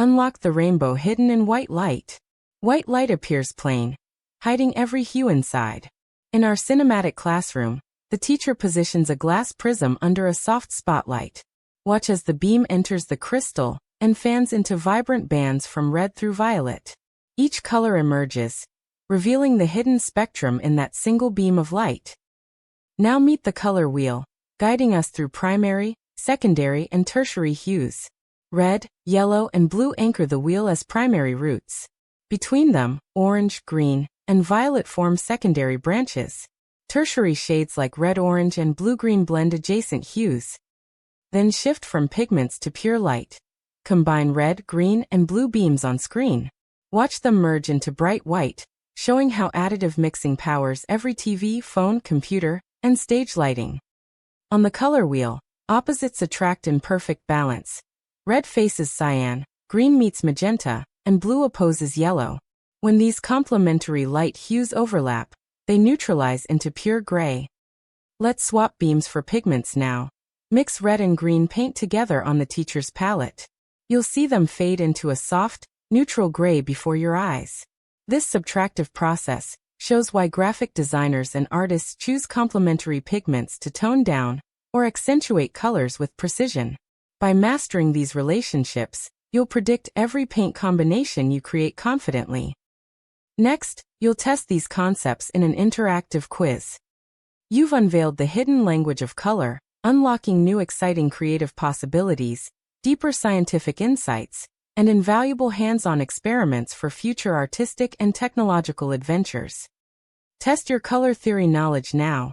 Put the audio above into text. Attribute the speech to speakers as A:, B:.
A: Unlock the rainbow hidden in white light. White light appears plain, hiding every hue inside. In our cinematic classroom, the teacher positions a glass prism under a soft spotlight. Watch as the beam enters the crystal and fans into vibrant bands from red through violet. Each color emerges, revealing the hidden spectrum in that single beam of light. Now meet the color wheel, guiding us through primary, secondary, and tertiary hues. Red, yellow, and blue anchor the wheel as primary roots. Between them, orange, green, and violet form secondary branches. Tertiary shades like red-orange and blue-green blend adjacent hues. Then shift from pigments to pure light. Combine red, green, and blue beams on screen. Watch them merge into bright white, showing how additive mixing powers every TV, phone, computer, and stage lighting. On the color wheel, opposites attract in perfect balance. Red faces cyan, green meets magenta, and blue opposes yellow. When these complementary light hues overlap, they neutralize into pure gray. Let's swap beams for pigments now. Mix red and green paint together on the teacher's palette. You'll see them fade into a soft, neutral gray before your eyes. This subtractive process shows why graphic designers and artists choose complementary pigments to tone down or accentuate colors with precision. By mastering these relationships, you'll predict every paint combination you create confidently. Next, you'll test these concepts in an interactive quiz. You've unveiled the hidden language of color, unlocking new exciting creative possibilities, deeper scientific insights, and invaluable hands-on experiments for future artistic and technological adventures. Test your color theory knowledge now,